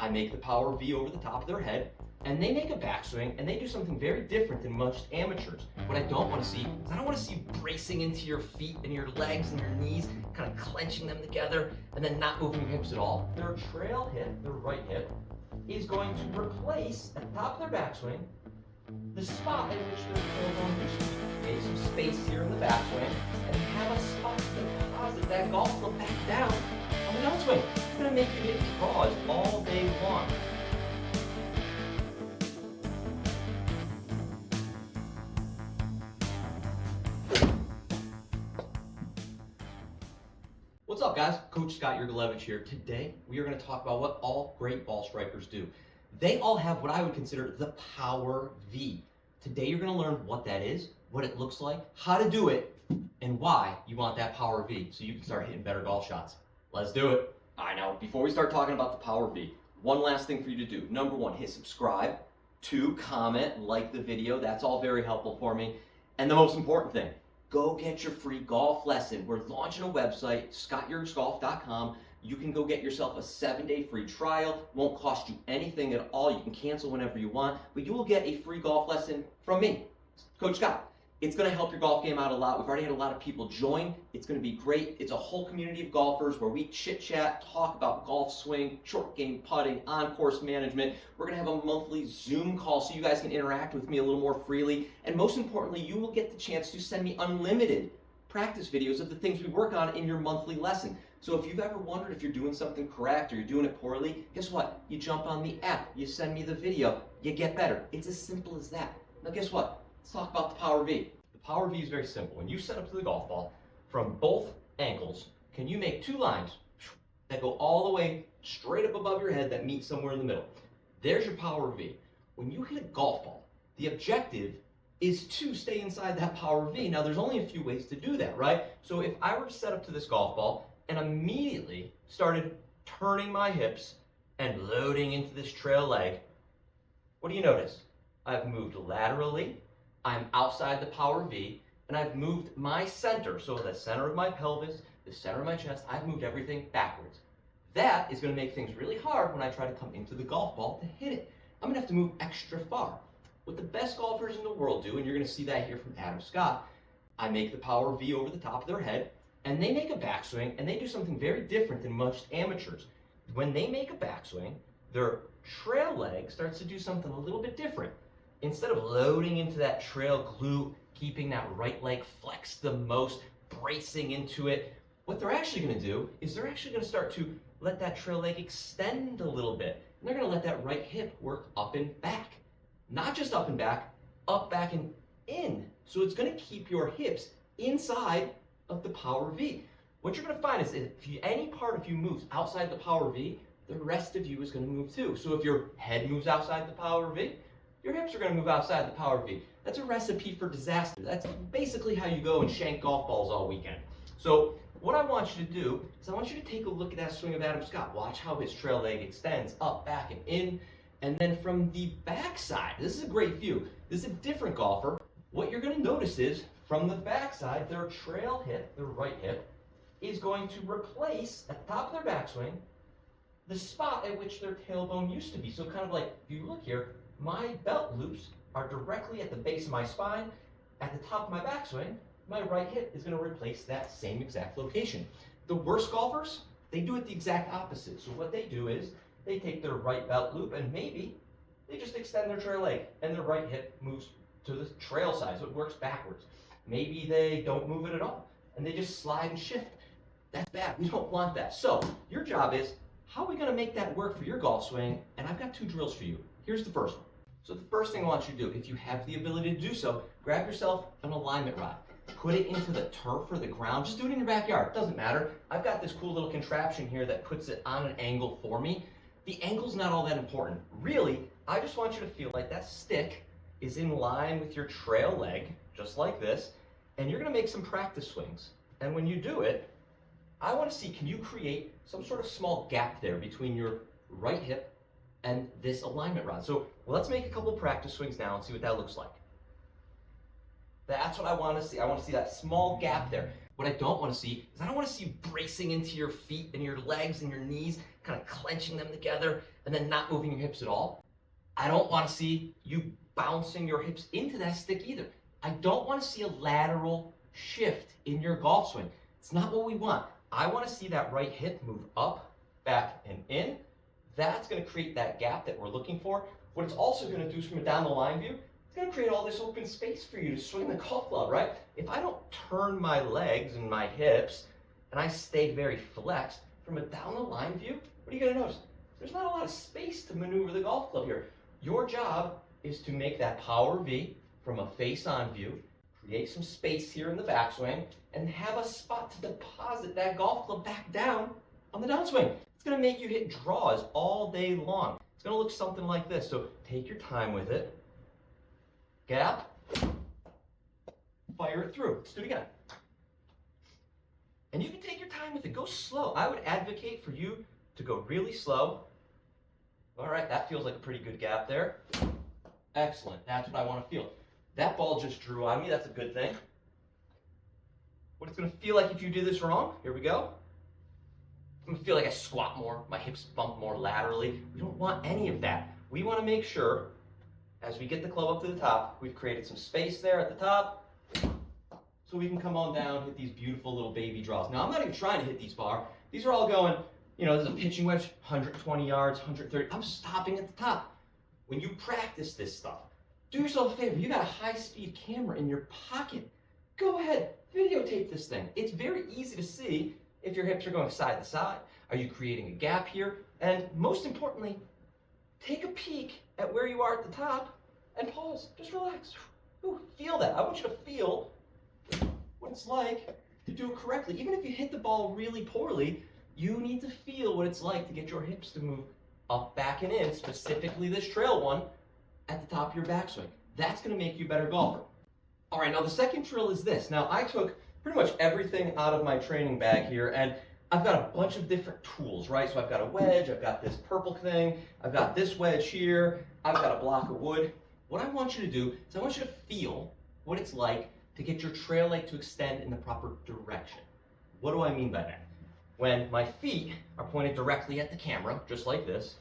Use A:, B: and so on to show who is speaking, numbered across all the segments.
A: I make the power V over the top of their head, and they make a backswing, and they do something very different than most amateurs. What I don't want to see is I don't want to see you bracing into your feet and your legs and your knees, kind of clenching them together, and then not moving your hips at all. Their trail hip, their right hip, is going to replace, at the top of their backswing, the spot in which their tailbone used to be. Make some space here in the backswing, and have a spot to deposit that golf club back down on the downswing. It's going to make you hit draws all day long. What's up, guys? Coach ScottYurgzGolf here. Today, we are going to talk about what all great ball strikers do. They all have what I would consider the power V. Today, you're going to learn what that is, what it looks like, how to do it, and why you want that power V so you can start hitting better golf shots. Let's do it. All right, now, before we start talking about the power V, one last thing for you to do. Number one, hit subscribe. 2, comment, like the video. That's all very helpful for me. And the most important thing, go get your free golf lesson. We're launching a website, ScottYurgzGolf.com. You can go get yourself a 7-day free trial. Won't cost you anything at all. You can cancel whenever you want, but you will get a free golf lesson from me, Coach Scott. It's going to help your golf game out a lot. We've already had a lot of people join. It's going to be great. It's a whole community of golfers where we chit-chat, talk about golf swing, short game putting, on-course management. We're going to have a monthly Zoom call so you guys can interact with me a little more freely. And most importantly, you will get the chance to send me unlimited practice videos of the things we work on in your monthly lesson. So if you've ever wondered if you're doing something correct or you're doing it poorly, guess what? You jump on the app, you send me the video, you get better. It's as simple as that. Now guess what? Let's talk about the power V. The power V is very simple. When you set up to the golf ball, from both ankles, can you make 2 lines that go all the way straight up above your head that meet somewhere in the middle? There's your power V. When you hit a golf ball, the objective is to stay inside that power V. Now there's only a few ways to do that, right? So if I were to set up to this golf ball and immediately started turning my hips and loading into this trail leg, what do you notice? I've moved laterally, I'm outside the power V, and I've moved my center, so the center of my pelvis, the center of my chest, I've moved everything backwards. That is going to make things really hard when I try to come into the golf ball to hit it. I'm going to have to move extra far. What the best golfers in the world do, and you're going to see that here from Adam Scott, I make the power V over the top of their head, and they make a backswing, and they do something very different than most amateurs. When they make a backswing, their trail leg starts to do something a little bit different. Instead of loading into that trail glute, keeping that right leg flexed the most, bracing into it, what they're actually going to do is they're actually going to start to let that trail leg extend a little bit. And they're going to let that right hip work up and back. Not just up and back, and in. So it's going to keep your hips inside of the power V. What you're going to find is if any part of you moves outside the power V, the rest of you is going to move too. So if your head moves outside the power V, your hips are going to move outside the power V. That's a recipe for disaster. That's basically how you go and shank golf balls all weekend. So what I want you to do is I want you to take a look at that swing of Adam Scott. Watch how his trail leg extends up, back, and in. And then from the backside, this is a great view. This is a different golfer. What you're going to notice is from the backside, their trail hip, their right hip, is going to replace, at the top of their backswing, the spot at which their tailbone used to be. So kind of like, if you look here, my belt loops are directly at the base of my spine. At the top of my backswing, my right hip is going to replace that same exact location. The worst golfers, they do it the exact opposite. So what they do is they take their right belt loop and maybe they just extend their trail leg and their right hip moves to the trail side, so it works backwards. Maybe they don't move it at all and they just slide and shift. That's bad. We don't want that. So your job is, how are we going to make that work for your golf swing? And I've got 2 drills for you. Here's the first one. So the first thing I want you to do, if you have the ability to do so, grab yourself an alignment rod. Put it into the turf or the ground. Just do it in your backyard. Doesn't matter. I've got this cool little contraption here that puts it on an angle for me. The angle's not all that important. Really, I just want you to feel like that stick is in line with your trail leg, just like this, and you're going to make some practice swings. And when you do it, I want to see, can you create some sort of small gap there between your right hip and this alignment rod? So let's make a couple practice swings now and see what that looks like. That's what I want to see. I want to see that small gap there. What I don't want to see is I don't want to see you bracing into your feet and your legs and your knees, kind of clenching them together and then not moving your hips at all. I don't want to see you bouncing your hips into that stick either. I don't want to see a lateral shift in your golf swing. It's not what we want. I want to see that right hip move up, back, and in. That's going to create that gap that we're looking for. What it's also going to do is from a down the line view, it's going to create all this open space for you to swing the golf club, right? If I don't turn my legs and my hips and I stay very flexed, from a down the line view, what are you going to notice? There's not a lot of space to maneuver the golf club here. Your job is to make that power V from a face-on view, create some space here in the backswing, and have a spot to deposit that golf club back down on the downswing. It's going to make you hit draws all day long. It's going to look something like this. So take your time with it. Gap. Fire it through. Let's do it again. And you can take your time with it. Go slow. I would advocate for you to go really slow. All right, that feels like a pretty good gap there. Excellent. That's what I want to feel. That ball just drew on me. That's a good thing. What it's going to feel like if you do this wrong, here we go. I'm going to feel like I squat more, my hips bump more laterally. We don't want any of that. We want to make sure, as we get the club up to the top, we've created some space there at the top, so we can come on down, hit these beautiful little baby draws. Now, I'm not even trying to hit these far. These are all going, you know, there's a pitching wedge, 120 yards, 130. I'm stopping at the top. When you practice this stuff, do yourself a favor. You got a high-speed camera in your pocket. Go ahead, videotape this thing. It's very easy to see if your hips are going side to side. Are you creating a gap here? And most importantly, take a peek at where you are at the top and pause. Just relax. Ooh, feel that. I want you to feel what it's like to do it correctly. Even if you hit the ball really poorly, you need to feel what it's like to get your hips to move up, back, and in, specifically this trail one, at the top of your backswing. That's going to make you a better golfer. All right, now the second drill is this. Now, I took pretty much everything out of my training bag here, and I've got a bunch of different tools, right? So I've got a wedge, I've got this purple thing, I've got this wedge here, I've got a block of wood. What I want you to do is I want you to feel what it's like to get your trail leg to extend in the proper direction. What do I mean by that? When my feet are pointed directly at the camera, just like this,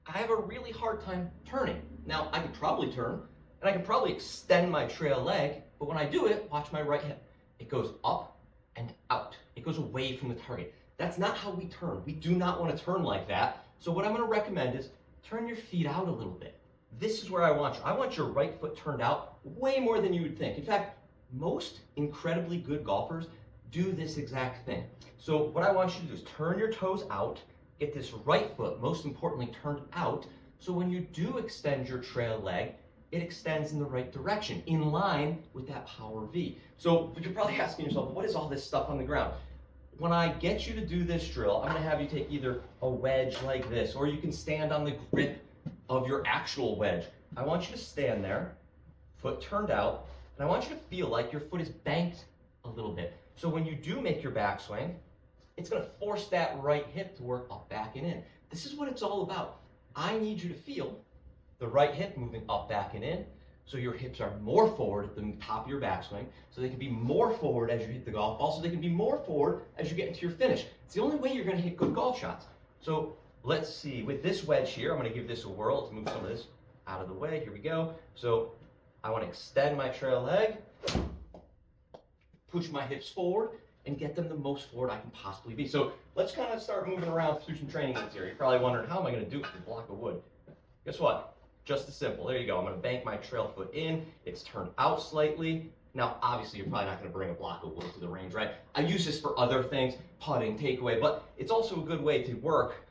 A: I have a really hard time turning. Now, I could probably turn, and I could probably extend my trail leg, but when I do it, watch my right hip. It goes up and out. It goes away from the target. That's not how we turn. We do not want to turn like that. So what I'm going to recommend is turn your feet out a little bit. This is where I want you. I want your right foot turned out way more than you would think. In fact, most incredibly good golfers do this exact thing. So what I want you to do is turn your toes out, get this right foot, most importantly, turned out, so when you do extend your trail leg, it extends in the right direction, in line with that power V. So you're probably asking yourself, what is all this stuff on the ground? When I get you to do this drill, I'm going to have you take either a wedge like this, or you can stand on the grip of your actual wedge. I want you to stand there, foot turned out, and I want you to feel like your foot is banked a little bit. So when you do make your backswing, it's going to force that right hip to work up, back, and in. This is what it's all about. I need you to feel the right hip moving up, back, and in, so your hips are more forward at the top of your backswing, so they can be more forward as you hit the golf ball, so they can be more forward as you get into your finish. It's the only way you're going to hit good golf shots. So let's see, with this wedge here, I'm going to give this a whirl to move some of this out of the way. Here we go. So I want to extend my trail leg, push my hips forward, and get them the most forward I can possibly be. So let's kind of start moving around through some training aids here. You're probably wondering, how am I going to do it with a block of wood? Guess what? Just as simple. There you go. I'm going to bank my trail foot in. It's turned out slightly. Now, obviously, you're probably not going to bring a block of wood to the range, right? I use this for other things, putting, takeaway, but it's also a good way to work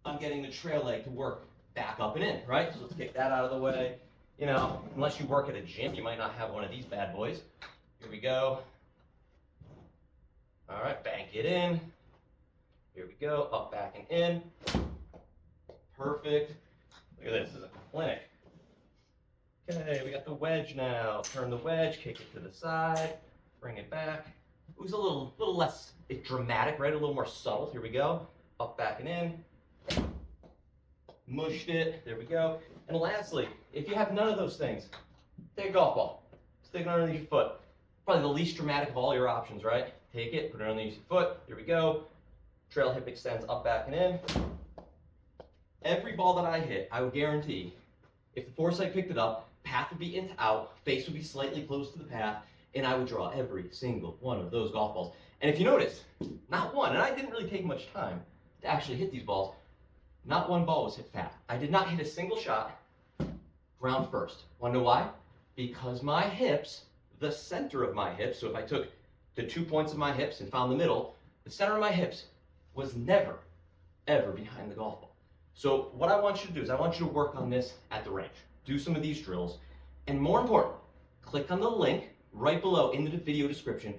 A: on getting the trail leg to work back up and in, right? So let's get that out of the way. You know, unless you work at a gym, you might not have one of these bad boys. Here we go. All right, bank it in. Here we go, up, back, and in. Perfect. Look at this, this is a clinic. Okay, we got the wedge now. Turn the wedge, kick it to the side, bring it back. It was a little less dramatic, right? A little more subtle. Here we go. Up, back, and in. Mushed it. There we go. And lastly, if you have none of those things, take a golf ball. Stick it underneath your foot. Probably the least dramatic of all your options, right? Take it, put it underneath your foot. Here we go. Trail hip extends up, back, and in. Every ball that I hit, I would guarantee, if the foresight picked it up, path would be in to out, face would be slightly close to the path, and I would draw every single one of those golf balls. And if you notice, not one, and I didn't really take much time to actually hit these balls, not one ball was hit fat. I did not hit a single shot ground first. Want to know why? Because my hips, the center of my hips, so if I took the 2 points of my hips and found the middle, the center of my hips was never, ever behind the golf ball. So what I want you to do is I want you to work on this at the range. Do some of these drills. And more important, click on the link right below in the video description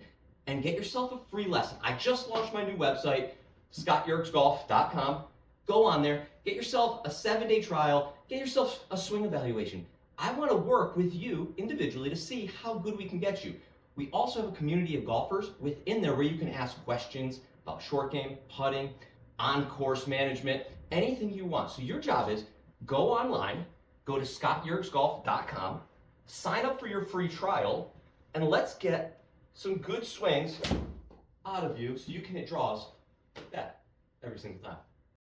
A: and get yourself a free lesson. I just launched my new website, ScottYurgzGolf.com. Go on there, get yourself a 7-day trial, get yourself a swing evaluation. I want to work with you individually to see how good we can get you. We also have a community of golfers within there where you can ask questions about short game, putting, on-course management, anything you want. So your job is go online, go to ScottYurgzGolf.com, sign up for your free trial, and let's get some good swings out of you so you can hit draws like that every single time.